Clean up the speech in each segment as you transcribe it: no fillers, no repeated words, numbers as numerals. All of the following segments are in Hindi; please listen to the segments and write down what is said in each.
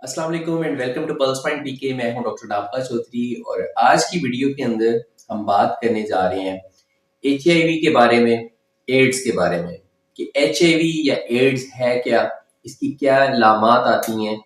अस्सलाम वालेकुम and welcome to Pulse Point PK. मैं हूं डॉक्टर डाबका चौधरी और आज की वीडियो के अंदर हम बात करने जा रहे हैं एचआईवी के बारे में, एड्स के बारे में कि एचआईवी या एड्स है क्या, इसकी क्या लामात आती हैं,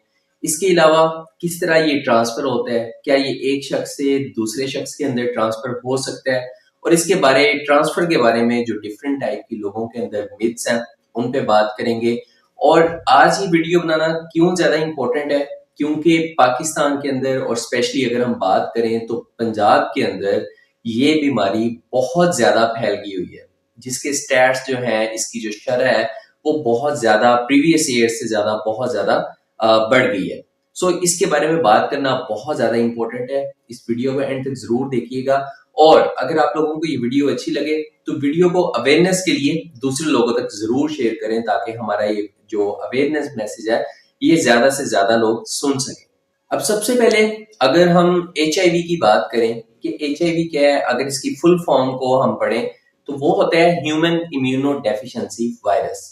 इसके अलावा किस तरह ये ट्रांसफर होता है, क्या ये एक शख्स से दूसरे शख्स के अंदर ट्रांसफर हो सकता है और इसके बारे ट्रांसफर के बारे में जो डिफरेंट टाइप के लोगों के अंदर मिथ्स हैं उन पे बात करेंगे। और आज ये वीडियो बनाना क्यों ज्यादा इंपॉर्टेंट है, क्योंकि पाकिस्तान के अंदर और स्पेशली अगर हम बात करें तो पंजाब के अंदर ये बीमारी बहुत ज्यादा फैल गई हुई है, जिसके स्टैट्स जो हैं, इसकी जो शरह है वो बहुत ज्यादा प्रीवियस ईयर से ज्यादा बहुत ज्यादा बढ़ गई है। सो इसके बारे में बात करना बहुत ज्यादा इंपॉर्टेंट है। इस वीडियो को एंड तक जरूर देखिएगा और अगर आप लोगों को ये वीडियो अच्छी लगे तो वीडियो को अवेयरनेस के लिए दूसरे लोगों तक जरूर शेयर करें ताकि हमारा ये जो अवेयरनेस मैसेज है ये ज्यादा से ज्यादा लोग सुन सकें। अब सबसे पहले अगर हम एचआईवी की बात करें कि एचआईवी क्या है, अगर इसकी फुल फॉर्म को हम पढ़ें तो वो होता है ह्यूमन इम्यूनो डेफिशिएंसी वायरस।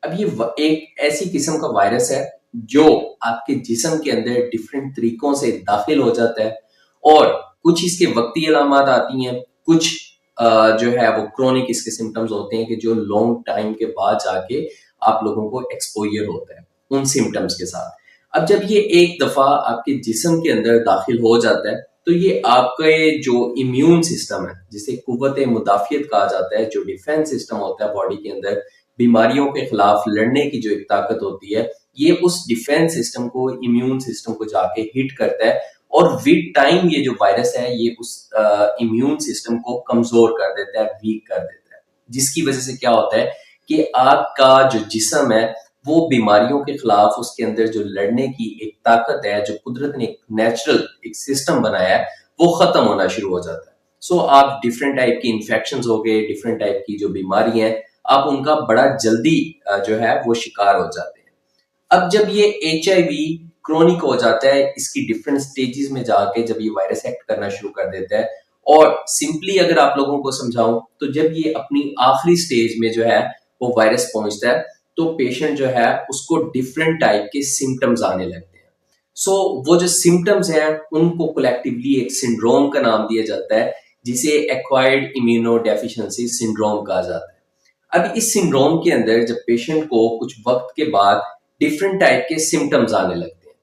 अब ये एक ऐसी किस्म का वायरस है जो आपके जिस्म के अंदर डिफरेंट तरीकों से दाखिल हो जाता है और कुछ इसके वक्ती अलामत आती हैं, कुछ जो है वो क्रोनिक इसके सिम्टम्स होते हैं कि जो लॉन्ग टाइम के बाद जाके आप लोगों को एक्सपोजर होता है उन सिम्टम्स के साथ। अब जब ये एक दफा आपके जिस्म के अंदर दाखिल हो जाता है तो ये आपके जो इम्यून सिस्टम है, जिसे कुव्वत मुदाफियत कहा जाता है, जो डिफेंस सिस्टम होता है बॉडी के अंदर बीमारियों के खिलाफ लड़ने की जो एक ताकत होती है, ये उस डिफेंस सिस्टम को, इम्यून सिस्टम को जाके हिट करता है और विद टाइम ये जो वायरस है ये उस इम्यून सिस्टम को कमजोर कर देता है, वीक कर देता है, जिसकी वजह से क्या होता है कि आपका जो जिस्म है वो बीमारियों के खिलाफ उसके अंदर जो लड़ने की एक ताकत है, जो कुदरत ने एक नेचुरल एक सिस्टम बनाया है, वो खत्म होना शुरू हो जाता है। सो आप डिफरेंट टाइप की इन्फेक्शन हो गए, डिफरेंट टाइप की जो बीमारी है, आप उनका बड़ा जल्दी जो है वो शिकार हो जाते हैं। अब जब ये एचआईवी क्रोनिक हो जाता है, इसकी डिफरेंट स्टेजेस में जाके जब ये वायरस एक्ट करना शुरू कर देता है और सिंपली अगर आप लोगों को समझाऊं तो जब ये अपनी आखिरी स्टेज में जो है वो वायरस पहुंचता है तो पेशेंट जो है उसको डिफरेंट टाइप के सिम्टम्स आने लगते हैं। सो वो जो सिम्टम्स हैं उनको कलेक्टिवली एक सिंड्रोम का नाम दिया जाता है, जिसे एक्वायर्ड इम्यूनो डेफिशिएंसी सिंड्रोम कहा जाता है। अब इस सिंड्रोम के अंदर जब पेशेंट को कुछ वक्त के बाद डिफरेंट टाइप के सिम्टम्स आने लगते हैं।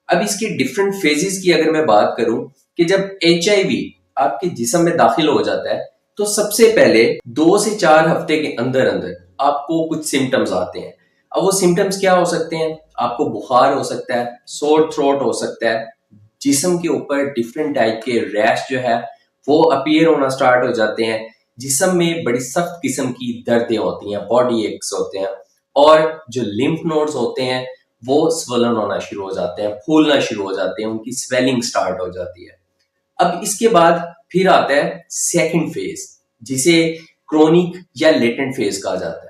अब इसके डिफरेंट फेजेस की अगर मैं बात करूं कि जब एचआईवी आपके जिस्म में दाखिल हो जाता है तो सबसे पहले 2 से 4 हफ्ते के अंदर अंदर आपको कुछ सिम्टम्स आते हैं। अब वो सिम्टम्स क्या हो सकते हैं? आपको बुखार हो सकता है, सोर थ्रोट हो सकता है, जिस्म के ऊपर डिफरेंट टाइप के रैश जो है वो अपीयर होना स्टार्ट हो जाते हैं, जिस्म में बड़ी सख्त किस्म की दर्दें होती हैं, बॉडी एक्स होते हैं और जो लिम्फ नोड्स होते हैं वो स्वलन होना शुरू हो जाते हैं, फूलना शुरू हो जाते हैं, उनकी स्वेलिंग स्टार्ट हो जाती है। अब इसके बाद फिर आता है सेकंड फेज, जिसे क्रोनिक या लेटेंट फेज कहा जाता है।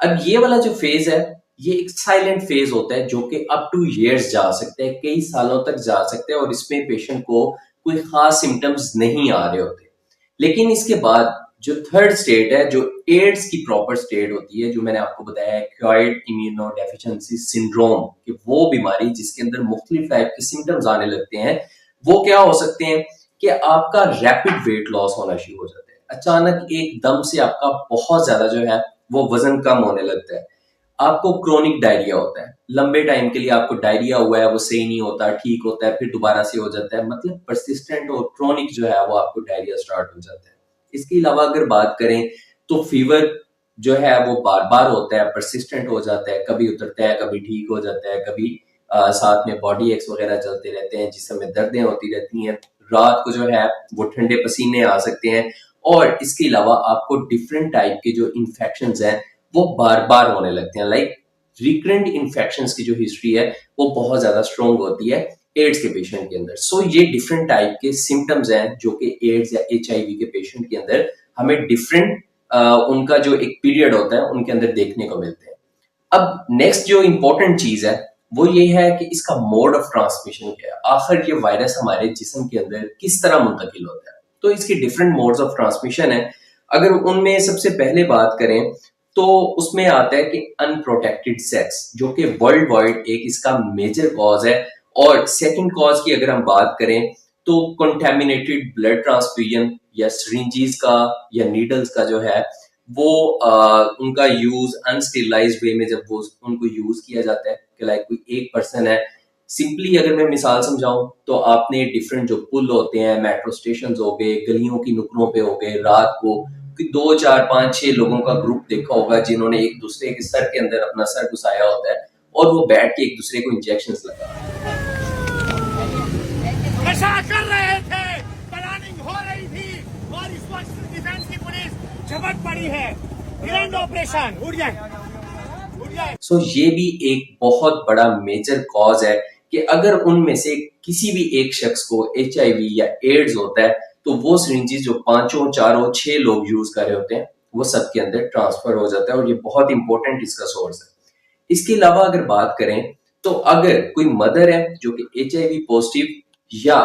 अब ये वाला जो फेज है ये एक साइलेंट फेज होता है जो कि अप टू ईयर्स जा सकते हैं, कई सालों तक जा सकते हैं और इसमें पेशेंट को कोई खास सिम्टम्स नहीं आ रहे होते। लेकिन इसके बाद जो थर्ड स्टेट है, जो एड्स की प्रॉपर स्टेट होती है, जो मैंने आपको बताया एक्वायर्ड इम्यूनो डेफिशिएंसी सिंड्रोम, कि वो बीमारी जिसके अंदर मुख्तलिफ टाइप के सिम्टम्स आने लगते हैं, वो क्या हो सकते हैं कि आपका रैपिड वेट लॉस होना शुरू हो जाता है। अचानक एकदम से आपका बहुत ज्यादा जो है वो वजन कम होने लगता है। आपको क्रोनिक डायरिया होता है, लंबे टाइम के लिए आपको डायरिया हुआ है, वो सही नहीं होता, ठीक होता है, फिर दोबारा से हो जाता है, मतलब परसिस्टेंट और क्रोनिक जो है वो आपको डायरिया स्टार्ट हो जाता है। इसके अलावा अगर बात करें तो फीवर जो है वो बार बार होता है, परसिस्टेंट हो जाता है, कभी उतरता है, कभी ठीक हो जाता है, कभी साथ में बॉडी एक्स वगैरह चलते रहते हैं, जिसमें में दर्दें होती रहती हैं, रात को जो है वो ठंडे पसीने आ सकते हैं और इसके अलावा आपको डिफरेंट टाइप के जो इन्फेक्शन हैं वो बार बार होने लगते हैं। लाइक रिकरेंट इन्फेक्शन की जो हिस्ट्री है वो बहुत ज्यादा स्ट्रॉन्ग होती है एड्स के पेशेंट के अंदर। सो ये डिफरेंट टाइप के सिम्टम्स हैं जो कि एड्स या एचआईवी के पेशेंट के अंदर हमें डिफरेंट उनका जो एक पीरियड होता है उनके अंदर देखने को मिलते हैं। अब नेक्स्ट जो इंपॉर्टेंट चीज है वो ये है कि इसका मोड ऑफ ट्रांसमिशन क्या है, आखिर ये वायरस हमारे जिस्म के अंदर किस तरह मुंतकिल होता है। तो इसके डिफरेंट मोड्स ऑफ ट्रांसमिशन है। अगर उनमें सबसे पहले बात करें तो उसमें आता है कि अनप्रोटेक्टेड सेक्स, जो कि वर्ल्ड वाइड एक इसका मेजर कॉज है और सेकंड कॉज की अगर हम बात करें तो कंटेमिनेटेड ब्लड ट्रांसफ्यूजन या सिरिंजेस का या नीडल्स का जो है वो उनका यूज अनस्टेलाइज्ड वे में जब वो उनको यूज किया जाता है कि लाइक कोई एक पर्सन है, सिंपली अगर मैं मिसाल समझाऊं तो आपने डिफरेंट जो पुल होते हैं, मेट्रो स्टेशन हो गए, गलियों की नुकरों पे हो गए, रात को कि 2 4 5 6 लोगों का ग्रुप देखा होगा जिन्होंने एक दूसरे के सर के अंदर अपना सर घुसाया होता है और वो बैठ के एक दूसरे को इंजेक्शन लगा नशा कर रहे थे, प्लानिंग हो रही थी और इस वक्त डिफेंस की पुलिस झपट पड़ी है। ग्रैंड ऑपरेशन उड़ जाए। सो ये भी एक बहुत बड़ा मेजर कॉज है कि अगर उनमें से किसी भी एक शख्स को HIV या एड्स होता है तो वो सिरिंजेस जो 5 4 6 लोग यूज कर रहे होते हैं वो सबके अंदर ट्रांसफर हो जाता है और ये बहुत इंपॉर्टेंट इसका सोर्स है। इसके अलावा अगर बात करें तो अगर कोई मदर है जो कि HIV पॉजिटिव या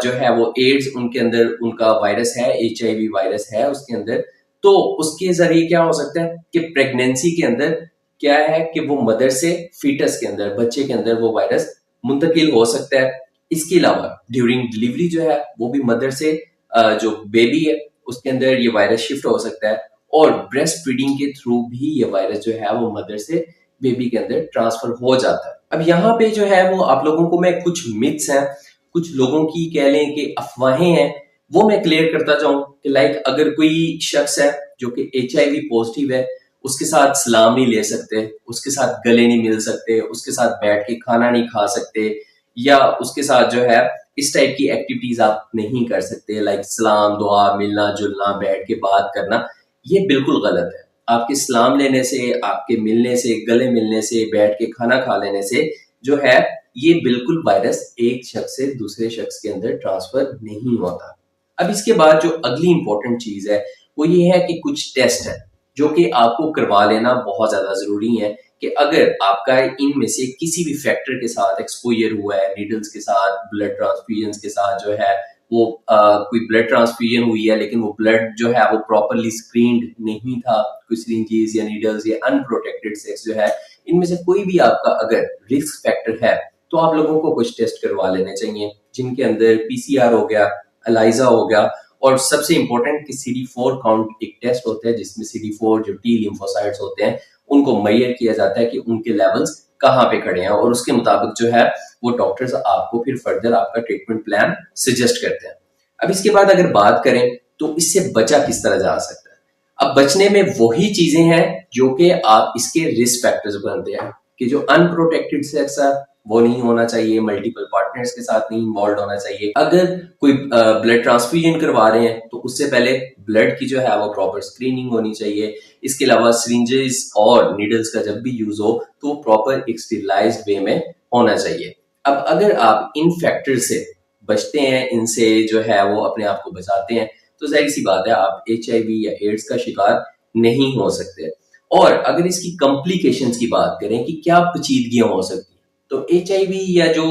जो है वो एड्स उनके अंदर उनका वायरस है, HIV वायरस है उसके अंदर, तो उसके जरिए क्या हो सकता है कि प्रेगनेंसी के अंदर क्या है कि वो मदर से फीटस के अंदर, बच्चे के अंदर वो वायरस मुंतकिल हो सकता है। इसके अलावा ड्यूरिंग डिलीवरी जो है वो भी मदर से जो बेबी है उसके अंदर ये वायरस शिफ्ट हो सकता है और ब्रेस्ट फीडिंग के थ्रू भी ये वायरस जो है वो मदर से बेबी के अंदर ट्रांसफर हो जाता है। अब यहाँ पे जो है वो आप लोगों को मैं कुछ मिथ्स हैं, कुछ लोगों की कह लें कि अफवाहें हैं, वो मैं क्लियर करता जाऊं कि लाइक अगर कोई शख्स है जो कि HIV पॉजिटिव है उसके साथ सलाम नहीं ले सकते, उसके साथ गले नहीं मिल सकते, उसके साथ बैठ के खाना नहीं खा सकते या उसके साथ जो है इस टाइप की एक्टिविटीज आप नहीं कर सकते, लाइक सलाम दुआ मिलना जुलना बैठ के बात करना, ये बिल्कुल गलत है। आपके सलाम लेने से, आपके मिलने से, गले मिलने से, बैठ के खाना खा लेने से जो है ये बिल्कुल वायरस एक शख्स से दूसरे शख्स के अंदर ट्रांसफर नहीं होता। अब इसके बाद जो अगली इंपॉर्टेंट चीज है वो ये है कि कुछ टेस्ट है जो कि आपको करवा लेना बहुत ज्यादा जरूरी है कि अगर आपका इनमें से किसी भी फैक्टर के साथ एक्सपोजर हुआ है, नीडल्स के साथ, ब्लड ट्रांसफ्यूजन के साथ जो है वो कोई ब्लड ट्रांसफ्यूजन हुई है लेकिन वो ब्लड जो है वो प्रॉपरली स्क्रीन्ड नहीं था, कोई सिरिंजेस या नीडल्स या अनप्रोटेक्टेड सेक्स जो है, इनमें से कोई भी आपका अगर रिस्क फैक्टर है तो आप लोगों को कुछ टेस्ट करवा लेने चाहिए जिनके अंदर PCR हो गया, एलाइजा हो गया और सबसे इंपॉर्टेंट कि CD4 काउंट एक टेस्ट होता है जिसमें CD4 जो टी लिम्फोसाइट्स होते हैं उनको मेजर किया जाता है कि उनके लेवल्स कहाँ पे खड़े हैं और उसके मुताबिक जो है वो डॉक्टर्स आपको फिर फर्दर आपका ट्रीटमेंट प्लान सजेस्ट करते हैं। अब इसके बाद अगर बात करें तो इससे बचा किस तरह जा सकता है। अब बचने में वही चीजें हैं जो कि आप इसके रिस्क फैक्टर्स बनते हैं कि जो अनप्रोटेक्टेड सेक्स है वो नहीं होना चाहिए, मल्टीपल पार्टनर्स के साथ नहीं इन्वॉल्व होना चाहिए, अगर कोई ब्लड ट्रांसफ्यूजन करवा रहे हैं तो उससे पहले ब्लड की जो है वो प्रॉपर स्क्रीनिंग होनी चाहिए। इसके अलावा सिरिंजेस और नीडल्स का जब भी यूज हो तो प्रॉपर एक स्टेरिलाइज्ड वे में होना चाहिए। अब अगर आप इन फैक्टर से बचते हैं, इनसे जो है वो अपने आप को बचाते हैं तो जाहिर सी बात है आप HIV या एड्स का शिकार नहीं हो सकते। और अगर इसकी कॉम्प्लिकेशंस की बात करें कि क्या पेचीदगियां हो सकती हैं तो HIV या जो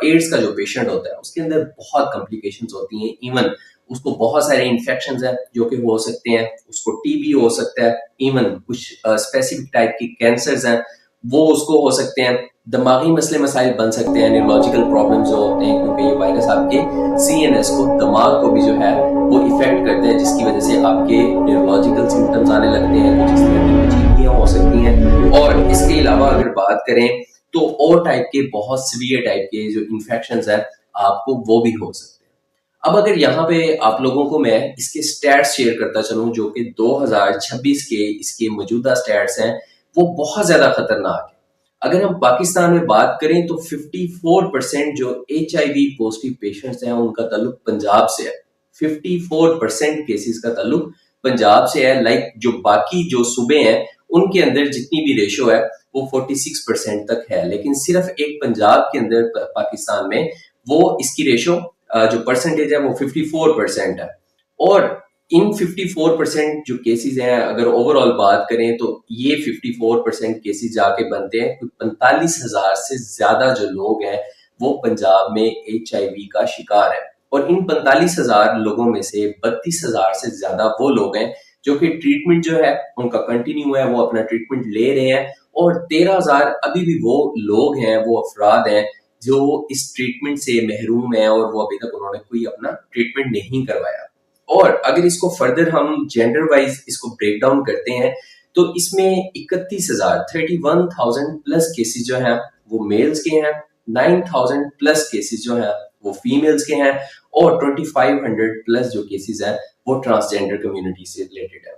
एड्स का जो पेशेंट होता है उसके अंदर बहुत कॉम्प्लिकेशंस होती हैं। इवन उसको बहुत सारे इन्फेक्शंस हैं जो कि हो सकते हैं, उसको TB हो सकता है, इवन कुछ स्पेसिफिक टाइप की कैंसर्स हैं वो उसको हो सकते हैं, दिमागी मसले मसाइल बन सकते हैं, न्यूरोलॉजिकल प्रॉब्लम्स जो होते हैं क्योंकि ये वायरस आपके CNS को, दिमाग को भी जो है वो इफेक्ट करते हैं जिसकी वजह से आपके न्यूरोलॉजिकल सिम्टम्स आने लगते हैं, कुछ इस तरह की पेचीदगियां हो सकती हैं। और इसके अलावा अगर बात करें तो और टाइप के बहुत सीवियर टाइप के जो इन्फेक्शंस हैं आपको वो भी हो सकते हैं। अब अगर यहाँ पे आप लोगों को मैं इसके स्टैट्स शेयर करता चलूं जो कि 2026 के इसके मौजूदा स्टैट्स हैं वो बहुत ज्यादा खतरनाक है। अगर हम पाकिस्तान में बात करें तो 54% जो HIV पॉजिटिव पेशेंट्स हैं उनका ताल्लुक पंजाब से है। 54% केसेस का ताल्लुक पंजाब से है। लाइक जो बाकी जो सूबे हैं उनके अंदर जितनी भी रेशो है वो 46% तक है, लेकिन सिर्फ एक पंजाब के अंदर पाकिस्तान में वो इसकी रेशो जो परसेंटेज है वो 54% है। और इन 54% जो केसेस हैं अगर ओवरऑल बात करें तो ये 54% केसेस जाके बनते हैं 45,000 से ज्यादा जो लोग हैं वो पंजाब में HIV का शिकार है। और इन 45,000 लोगों में से 32,000 से ज्यादा वो लोग हैं जो कि ट्रीटमेंट जो है उनका कंटिन्यू है, वो अपना ट्रीटमेंट ले रहे हैं। और 13,000 अभी भी वो लोग हैं, वो अफराद हैं जो इस ट्रीटमेंट से महरूम है और वो अभी तक उन्होंने कोई अपना ट्रीटमेंट नहीं करवाया। और अगर इसको फर्दर हम जेंडर वाइज इसको ब्रेक डाउन करते हैं तो इसमें 31,000 प्लस केसेस जो हैं वो मेल्स के हैं, 9,000 प्लस केसेस जो हैं वो फीमेल्स के हैं और 2500 प्लस जो केसेस हैं वो ट्रांसजेंडर कम्युनिटी से रिलेटेड है।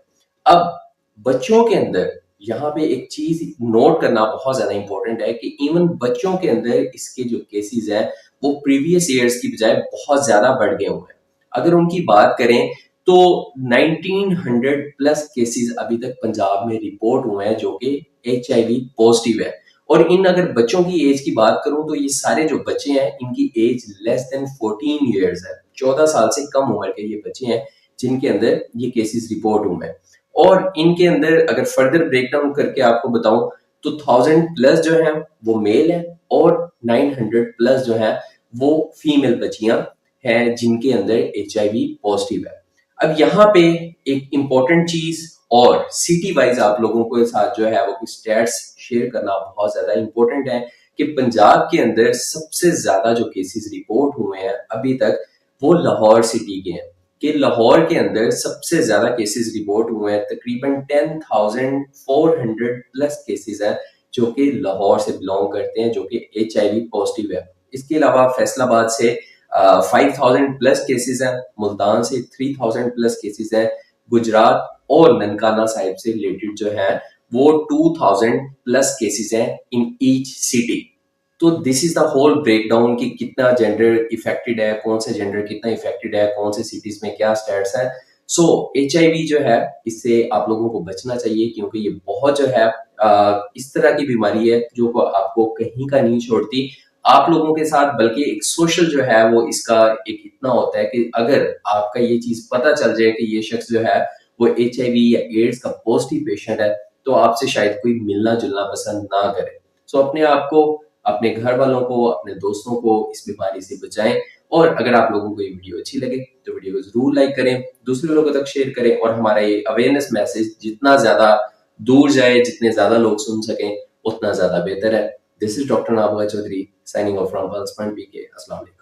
अब बच्चों के अंदर यहाँ पे एक चीज नोट करना बहुत ज्यादा इंपॉर्टेंट है कि इवन बच्चों के अंदर इसके जो केसेस हैं वो प्रीवियस ईयर्स की बजाय बहुत ज्यादा बढ़ गए हुए हैं। अगर उनकी बात करें तो 1900 प्लस केसेस अभी तक पंजाब में रिपोर्ट हुए हैं जो कि HIV पॉजिटिव है। और इन अगर बच्चों की एज की बात करूं तो ये सारे जो बच्चे हैं इनकी एज लेस देन 14 इयर्स है, 14 साल से कम उम्र के ये बच्चे हैं जिनके अंदर ये केसेस रिपोर्ट हुए हैं। और इनके अंदर अगर फर्दर ब्रेकडाउन करके आपको बताऊं तो 1000 प्लस जो है वो मेल है और 900 प्लस जो है वो फीमेल बच्चियां हैं जिनके अंदर HIV पॉजिटिव है। अब यहाँ पे एक इम्पोर्टेंट चीज और सिटी वाइज आप लोगों के साथ जो है वो कुछ स्टैट्स शेयर करना बहुत ज्यादा इम्पोर्टेंट है कि पंजाब के अंदर सबसे ज्यादा जो केसेस रिपोर्ट हुए हैं अभी तक वो लाहौर सिटी के हैं। कि लाहौर के अंदर सबसे ज्यादा केसेस रिपोर्ट हुए हैं, तकरीबन 10,400 प्लस केसेस हैं जो कि लाहौर से बिलोंग करते हैं, जो कि HIV पॉजिटिव है। इसके अलावा फैसलाबाद से 5,000 प्लस केसेस हैं, मुल्तान से 3,000 प्लस केसेस हैं, गुजरात और ननकाना साहिब से रिलेटेड जो है वो 2,000 प्लस केसेस हैं इन ईच सिटी। तो this is the whole breakdown कि कितना जेंडर इफेक्टेड है, कौन से जेंडर कितना इफेक्टेड है, कौन से सिटीज में क्या स्टैट्स है। सो HIV जो है इससे आप लोगों को बचना चाहिए क्योंकि ये बहुत जो है इस तरह की बीमारी है जो आपको कहीं का नहीं छोड़ती आप लोगों के साथ, बल्कि एक सोशल जो है वो इसका एक इतना होता है कि अगर आपका ये चीज पता चल जाए कि ये शख्स जो है वो HIV या एड्स का पॉजिटिव पेशेंट है तो आपसे शायद कोई मिलना जुलना पसंद ना करे। सो अपने आप को, अपने घर वालों को, अपने दोस्तों को इस बीमारी से बचाएं। और अगर आप लोगों को ये वीडियो अच्छी लगे तो वीडियो को जरूर लाइक करें, दूसरे लोगों तक शेयर करें और हमारा ये अवेयरनेस मैसेज जितना ज्यादा दूर जाए, जितने ज्यादा लोग सुन सकें उतना ज्यादा बेहतर है। This is doctor Nabgha Chaudhry signing off from Pulse Point PK। अस्सलाम वालेकुम।